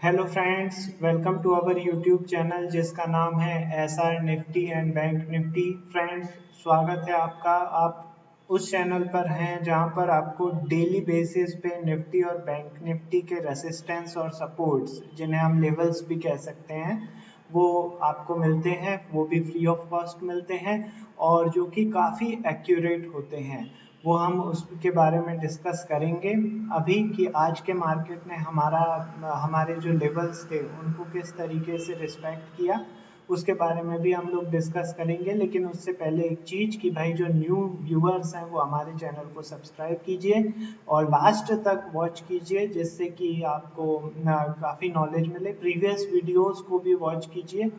Hello friends, welcome to our YouTube channel जिसका नाम है S R Nifty and Bank Nifty. Friends, स्वागत है आपका। आप उस चैनल पर हैं जहां पर आपको डेली बेसिस पे निफ्टी और बैंक निफ्टी के रेसिस्टेंस और सपोर्ट्स, जिन्हें हम लेवल्स भी कह सकते हैं, वो आपको मिलते हैं। वो भी फ्री ऑफ कॉस्ट मिलते हैं और जो कि काफ़ी एक्यूरेट होते हैं। वो हम उसके बारे में डिस्कस करेंगे अभी कि आज के मार्केट ने हमारे जो लेवल्स थे उनको किस तरीके से रिस्पेक्ट किया, उसके बारे में भी हम लोग डिस्कस करेंगे। लेकिन उससे पहले एक चीज़ कि भाई जो न्यू व्यूअर्स हैं वो हमारे चैनल को सब्सक्राइब कीजिए और लास्ट तक वॉच कीजिए, जिससे कि आपको काफ़ी नॉलेज मिले। प्रीवियस वीडियोस को भी वॉच कीजिए,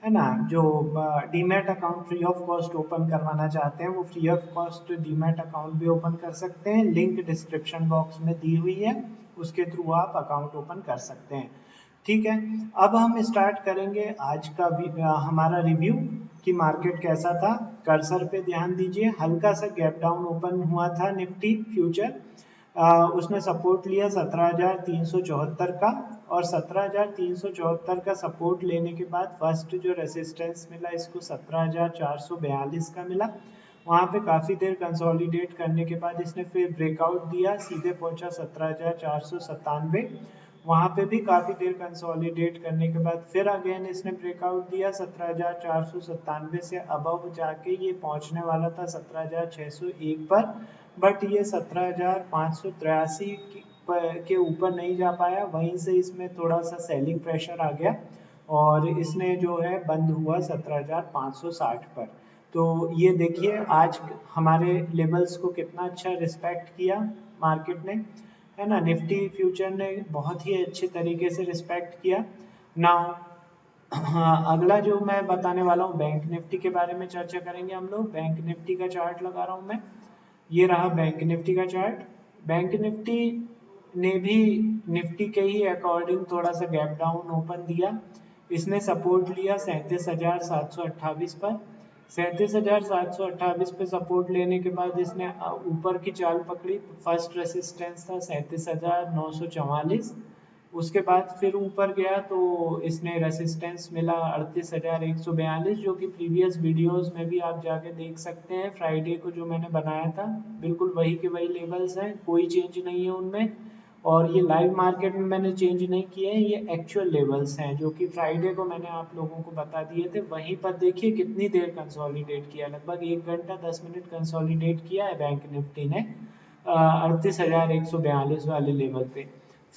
है ना। जो demat account free of cost open करवाना चाहते हैं वो free of cost demat account भी ओपन कर सकते हैं। लिंक डिस्क्रिप्शन बॉक्स में दी हुई है, उसके थ्रू आप अकाउंट ओपन कर सकते हैं। ठीक है, अब हम स्टार्ट करेंगे आज का हमारा रिव्यू कि मार्केट कैसा था। कर्सर पे ध्यान दीजिए, हल्का सा गैप डाउन ओपन हुआ था निफ्टी फ्यूचर। उसने सपोर्ट लिया 17,374 का, और 17,374 का सपोर्ट लेने के बाद फर्स्ट जो रेसिस्टेंस मिला इसको 17,442 का मिला। वहाँ पे काफ़ी देर कंसोलिडेट करने के बाद इसने फिर ब्रेकआउट दिया, सीधे पहुंचा 17,497। वहाँ पे भी काफ़ी देर कंसोलिडेट करने के बाद फिर अगेन इसने ब्रेकआउट दिया 17,497 से अबव जाके ये पहुंचने वाला था 17,601 पर। बट ये 17,583 के ऊपर नहीं जा पाया। वहीं से इसमें थोड़ा सा सेलिंग प्रेशर आ गया और इसने जो है बंद हुआ 17,560 पर। तो ये देखिए आज हमारे लेवल्स को कितना अच्छा रिस्पेक्ट किया मार्केट ने, है ना। निफ्टी फ्यूचर ने बहुत ही अच्छे तरीके से रिस्पेक्ट किया। नाउ हाँ, अगला जो मैं बताने वाला हूँ बैंक निफ्टी के बारे में चर्चा करेंगे हम लोग। बैंक निफ्टी का चार्ट लगा रहा हूँ मैं, ये रहा बैंक निफ्टी का चार्ट। बैंक निफ्टी ने भी निफ्टी के ही अकॉर्डिंग थोड़ा सा गैप डाउन ओपन दिया। इसने सपोर्ट लिया 37,728 पर। 37,728 पे सपोर्ट लेने के बाद इसने ऊपर की चाल पकड़ी। फर्स्ट रेसिस्टेंस था 37,944। उसके बाद फिर ऊपर गया तो इसने रेसिस्टेंस मिला 38,142, जो कि प्रीवियस वीडियोस में भी आप जाके देख सकते हैं। फ्राइडे को जो मैंने बनाया था बिल्कुल वही के वही लेवल्स हैं, कोई चेंज नहीं है उनमें। और ये लाइव मार्केट में मैंने चेंज नहीं किए हैं, ये एक्चुअल लेवल्स हैं जो कि फ्राइडे को मैंने आप लोगों को बता दिए थे। वहीं पर देखिए कितनी देर कंसोलिडेट किया, लगभग 1 घंटा 10 मिनट कंसोलिडेट किया है बैंक निफ्टी ने 38,142 वाले लेवल पे।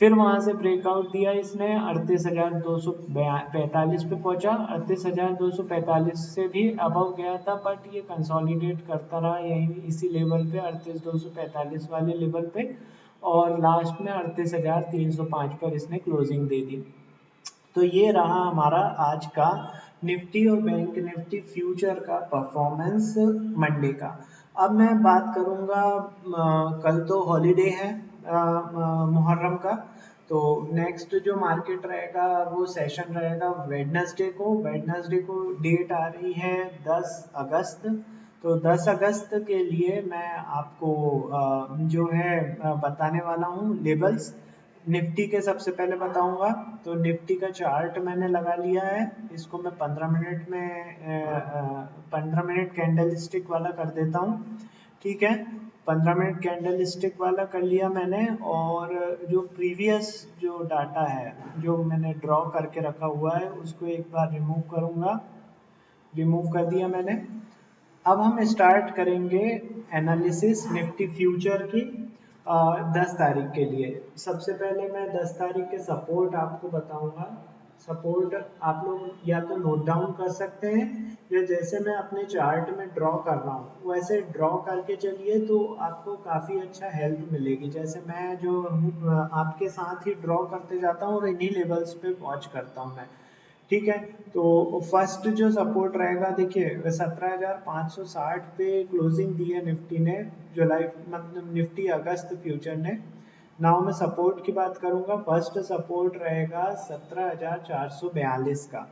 फिर वहां से ब्रेकआउट दिया इसने 38,245 पे पहुंचा। 38,245 से भी अबव गया था, बट ये कंसोलिडेट करता रहा यही इसी लेवल पे 38,245 वाले लेवल पे, और लास्ट में 38,305 पर इसने क्लोजिंग दे दी। तो ये रहा हमारा आज का निफ्टी और बैंक निफ्टी फ्यूचर का परफॉर्मेंस मंडे का। अब मैं बात करूंगा, कल तो हॉलीडे है मुहर्रम का। तो नेक्स्ट जो मार्केट रहेगा वो सेशन रहेगा वेडनेसडे को डेट आ रही है 10 अगस्त। तो 10 अगस्त के लिए मैं आपको जो है बताने वाला हूँ लेवल्स। निफ्टी के सबसे पहले बताऊंगा। तो निफ्टी का चार्ट मैंने लगा लिया है, इसको मैं 15 मिनट में 15 मिनट कैंडल स्टिक वाला कर देता हूँ। ठीक है, 15 मिनट कैंडल स्टिक वाला कर लिया मैंने। और जो प्रीवियस जो डाटा है जो मैंने ड्रॉ करके रखा हुआ है उसको एक बार रिमूव करूंगा। रिमूव कर दिया मैंने। अब हम स्टार्ट करेंगे एनालिसिस निफ्टी फ्यूचर की 10 तारीख के लिए। सबसे पहले मैं 10 तारीख के सपोर्ट आपको बताऊंगा। सपोर्ट आप लोग या तो नोट डाउन कर सकते हैं, या जैसे मैं अपने चार्ट में ड्रॉ कर रहा हूँ वैसे ड्रॉ करके चलिए तो आपको काफ़ी अच्छा हेल्प मिलेगी। जैसे मैं जो आपके साथ ही ड्रॉ करते जाता हूँ और इन्हीं लेवल्स पे वॉच करता हूँ मैं। ठीक है, तो फर्स्ट जो सपोर्ट रहेगा देखिए 17,560 पे क्लोजिंग दी है निफ्टी ने, जुलाई मतलब निफ्टी अगस्त फ्यूचर ने। नाउ मैं सपोर्ट की बात करूंगा। फर्स्ट सपोर्ट रहेगा 17,442 का।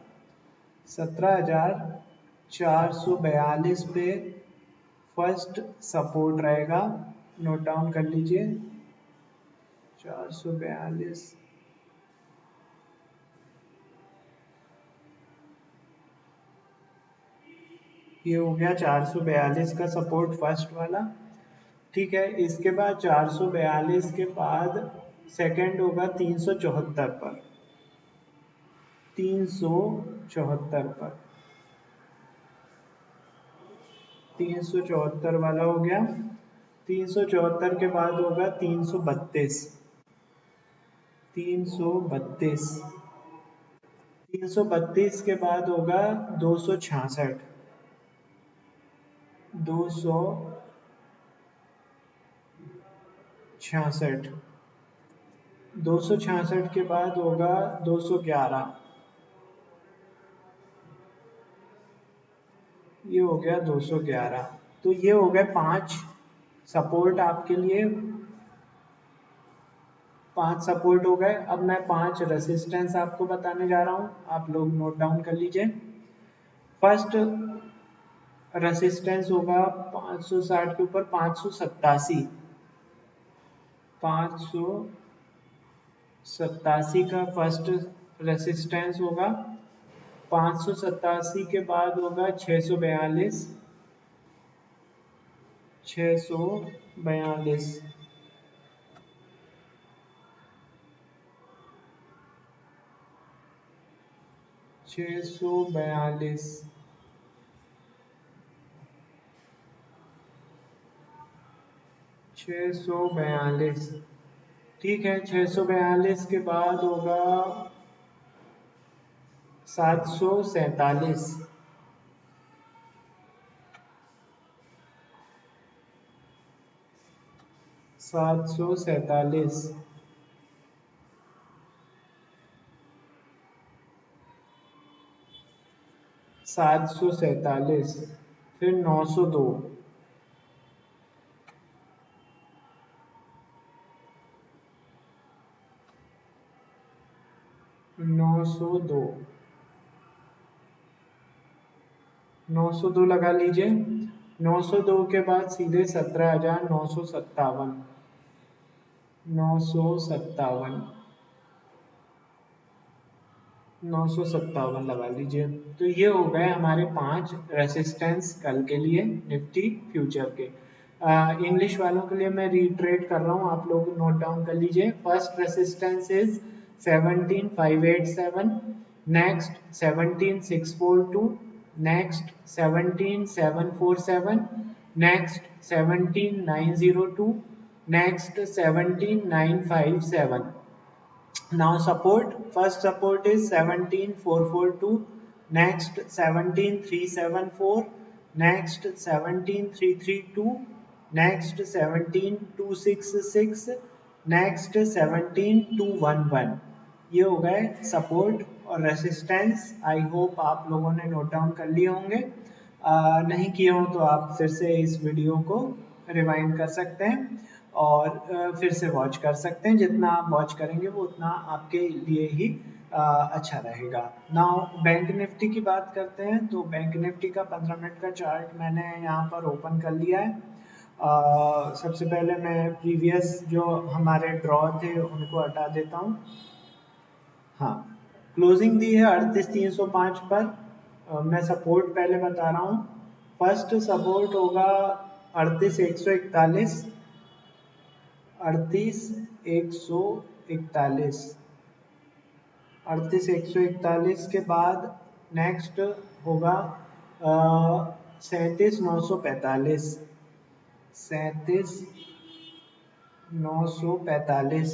17,442 पे फर्स्ट सपोर्ट रहेगा, नोट डाउन कर लीजिए। 442 ये हो गया 442 का सपोर्ट फर्स्ट वाला। ठीक है, इसके बाद 442 के बाद सेकंड होगा 374 पर। 374 पर 374 वाला हो गया। 374 के बाद होगा 332। 332 332 के बाद होगा 266। 266 266 के बाद होगा 211। ये हो गया 211। तो ये हो गए 5 सपोर्ट आपके लिए। 5 सपोर्ट हो गए। अब मैं 5 रेसिस्टेंस आपको बताने जा रहा हूँ, आप लोग नोट डाउन कर लीजिए। फर्स्ट रेसिस्टेंस होगा 560 के ऊपर 587। 587 का फर्स्ट रेसिस्टेंस होगा। 587 के बाद होगा 642। 642 642 642। ठीक है, 642 के बाद होगा 747। 747 747। फिर 902। 902 902 लगा लीजिए। 902 के बाद सीधे 17,957। 957 957 लगा लीजिए। तो ये हो गए हमारे 5 रेसिस्टेंस कल के लिए निफ्टी फ्यूचर के। इंग्लिश वालों के लिए मैं रीट्रेट कर रहा हूँ, आप लोग नोट डाउन कर लीजिए। First resistance is 17,587, next 17,642, next 17,747, next 17,902, next 17,957। Now support, first support is 17,442, next 17,374, next 17,332, next 17,266, next 17,211। ये हो गए सपोर्ट और रेसिस्टेंस। आई होप आप लोगों ने नोट डाउन कर लिए होंगे। नहीं किए हो तो आप फिर से इस वीडियो को रिवाइंड कर सकते हैं और फिर से वॉच कर सकते हैं। जितना आप वॉच करेंगे वो उतना आपके लिए ही अच्छा रहेगा। नाउ बैंक निफ्टी की बात करते हैं। तो बैंक निफ्टी का 15 मिनट का चार्ट मैंने यहाँ पर ओपन कर लिया है। सबसे पहले मैं प्रीवियस जो हमारे ड्रॉ थे उनको हटा देता हूँ। हाँ, क्लोजिंग दी है 38,305 पर। मैं सपोर्ट पहले बता रहा हूँ। फर्स्ट सपोर्ट होगा 38,141। 38,141। 38,141 के बाद नेक्स्ट होगा 37,945। 37,945।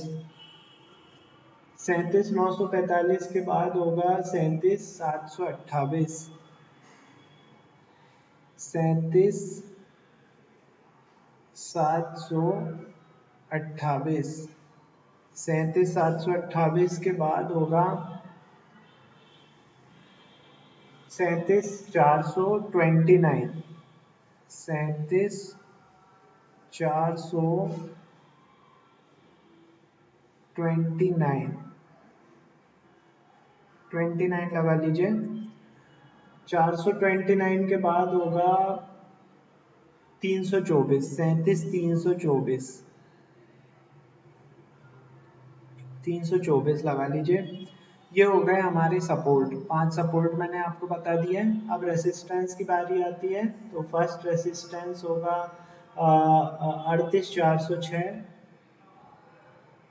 37,945 के बाद होगा 37,728। 37,728। 37,728 के बाद होगा 37,429। 37,429। 29 लगा लीजिए। 429 के बाद होगा 324। 37,324। 324 लगा लीजिए। ये हो गए हमारे सपोर्ट, 5 सपोर्ट मैंने आपको बता दिया है। अब रेसिस्टेंस की बारी आती है, तो फर्स्ट रेसिस्टेंस होगा 38,406,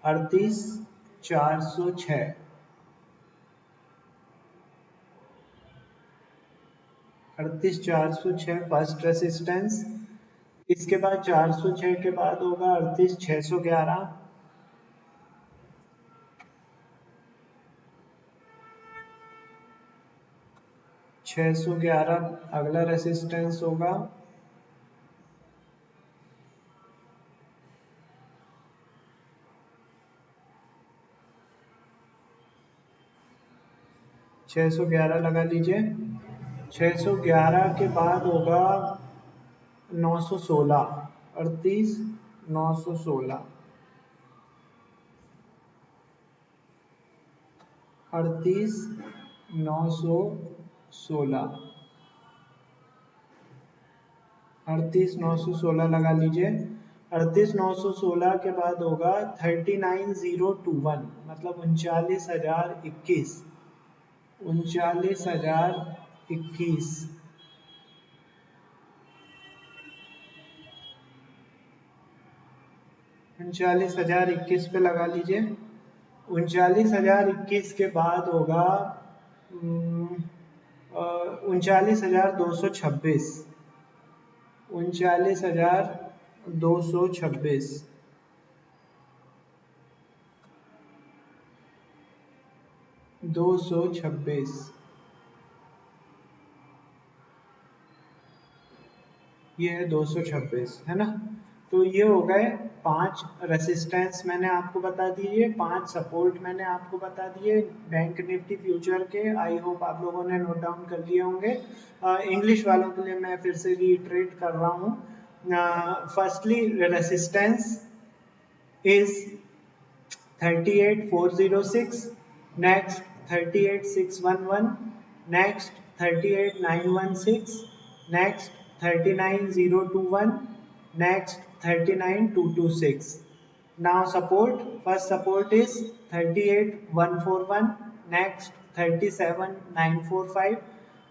38,406, 38,406 फर्स्ट रेसिस्टेंस। इसके बाद 406 के बाद होगा 38,611, 611 अगला रेसिस्टेंस होगा। 611 लगा लीजिए। 611 के बाद होगा 916, 38,916, 38,916, 38,916 लगा लीजिए। 38,916 के बाद होगा 39,021, मतलब 39,021, 39,021, 39,021 पे लगा लीजिए। 39,021 के बाद होगा 39,226, 39,226, 226, ये है 226, है ना। तो ये हो गए 5 रेसिस्टेंस मैंने आपको बता दिए, 5 सपोर्ट मैंने आपको बता दिए बैंक निफ्टी फ्यूचर के। आई होप आप लोगों ने नोट डाउन कर लिए होंगे। इंग्लिश वालों के लिए मैं फिर से रिट्रेट कर रहा हूँ। Firstly resistance is 38,406, next 38,611, next 38,916, next 39,021, next 39,226. Now support, first support is 38,141, next 37,945,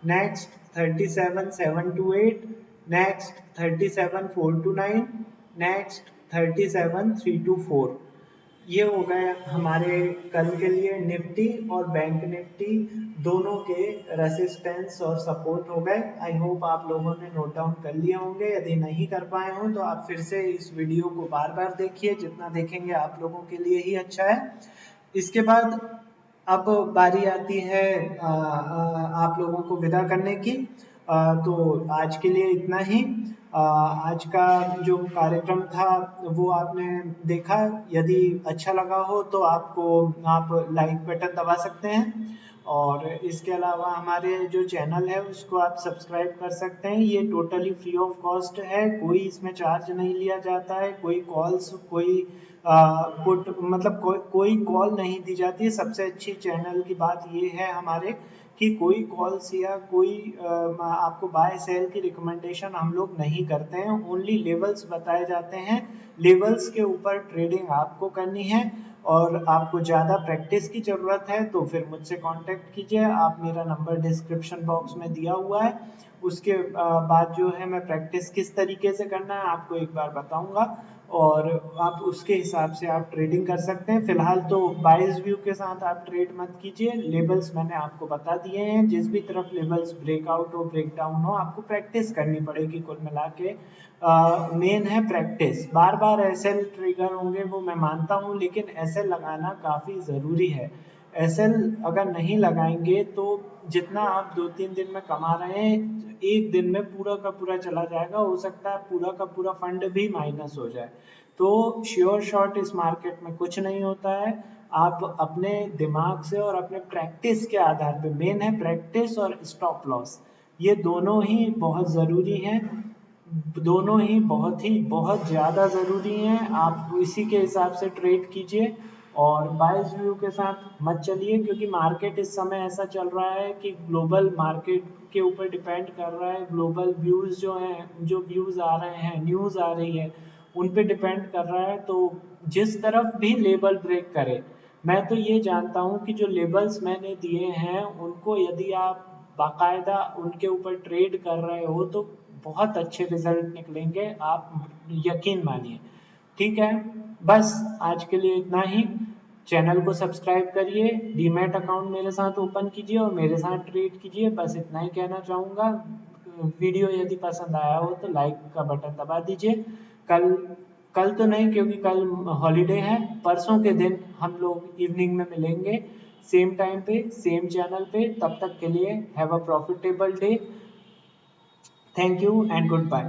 next 37,728, next 37,429, next 37,324. ये हो गए हमारे कल के लिए निफ्टी और बैंक निफ्टी दोनों के रेसिस्टेंस और सपोर्ट हो गए। आई होप आप लोगों ने नोट डाउन कर लिए होंगे। यदि नहीं कर पाए हो तो आप फिर से इस वीडियो को बार बार देखिए, जितना देखेंगे आप लोगों के लिए ही अच्छा है। इसके बाद अब बारी आती है आप लोगों को विदा करने की। तो आज के लिए इतना ही। आज का जो कार्यक्रम था वो आपने देखा। यदि अच्छा लगा हो तो आप लाइक बटन दबा सकते हैं, और इसके अलावा हमारे जो चैनल है उसको आप सब्सक्राइब कर सकते हैं। ये टोटली फ्री ऑफ कॉस्ट है, कोई इसमें चार्ज नहीं लिया जाता है, कोई कॉल्स कोई पुट मतलब कोई कॉल नहीं दी जाती है। सबसे अच्छी चैनल की बात ये है हमारे कि कोई कॉल्स या कोई आपको बाय सेल की रिकमेंडेशन हम लोग नहीं करते हैं। ओनली लेवल्स बताए जाते हैं, लेवल्स के ऊपर ट्रेडिंग आपको करनी है। और आपको ज़्यादा प्रैक्टिस की ज़रूरत है तो फिर मुझसे कांटेक्ट कीजिए। आप मेरा नंबर डिस्क्रिप्शन बॉक्स में दिया हुआ है। उसके बाद जो है मैं प्रैक्टिस किस तरीके से करना है आपको एक बार बताऊंगा, और आप उसके हिसाब से आप ट्रेडिंग कर सकते हैं। फिलहाल तो बाइज व्यू के साथ आप ट्रेड मत कीजिए। लेवल्स मैंने आपको बता दिए हैं, जिस भी तरफ लेवल्स ब्रेकआउट हो ब्रेकडाउन हो आपको प्रैक्टिस करनी पड़ेगी। कुल मिला के मेन है प्रैक्टिस। बार बार एसएल ट्रिगर होंगे वो मैं मानता हूँ, लेकिन एसएल लगाना काफ़ी ज़रूरी है। एसएल अगर नहीं लगाएंगे तो जितना आप 2-3 दिन में कमा रहे हैं, एक दिन में पूरा का पूरा चला जाएगा। हो सकता है पूरा का पूरा फंड भी माइनस हो जाए। तो श्योर शॉट इस मार्केट में कुछ नहीं होता है। आप अपने दिमाग से और अपने प्रैक्टिस के आधार पे, मेन है प्रैक्टिस और स्टॉप लॉस, ये दोनों ही बहुत ज़रूरी हैं। दोनों ही बहुत ज़्यादा ज़रूरी हैं। आप इसी के हिसाब से ट्रेड कीजिए और बाइज व्यू के साथ मत चलिए, क्योंकि मार्केट इस समय ऐसा चल रहा है कि ग्लोबल मार्केट के ऊपर डिपेंड कर रहा है। ग्लोबल व्यूज़ जो हैं, जो व्यूज़ आ रहे हैं, न्यूज़ आ रही है, उन पे डिपेंड कर रहा है। तो जिस तरफ भी लेवल ब्रेक करे मैं तो ये जानता हूँ कि जो लेबल्स मैंने दिए हैं उनको यदि आप बाकायदा उनके ऊपर ट्रेड कर रहे हो तो बहुत अच्छे रिजल्ट निकलेंगे, आप यकीन मानिए। ठीक है, बस आज के लिए इतना ही। चैनल को सब्सक्राइब करिए, डीमैट अकाउंट मेरे साथ ओपन कीजिए और मेरे साथ ट्रेड कीजिए, बस इतना ही कहना चाहूँगा। वीडियो यदि पसंद आया हो तो लाइक का बटन दबा दीजिए। कल कल तो नहीं क्योंकि कल हॉलीडे है, परसों के दिन हम लोग इवनिंग में मिलेंगे, सेम टाइम पे सेम चैनल पे। तब तक के लिए have a profitable day. Thank you and good bye.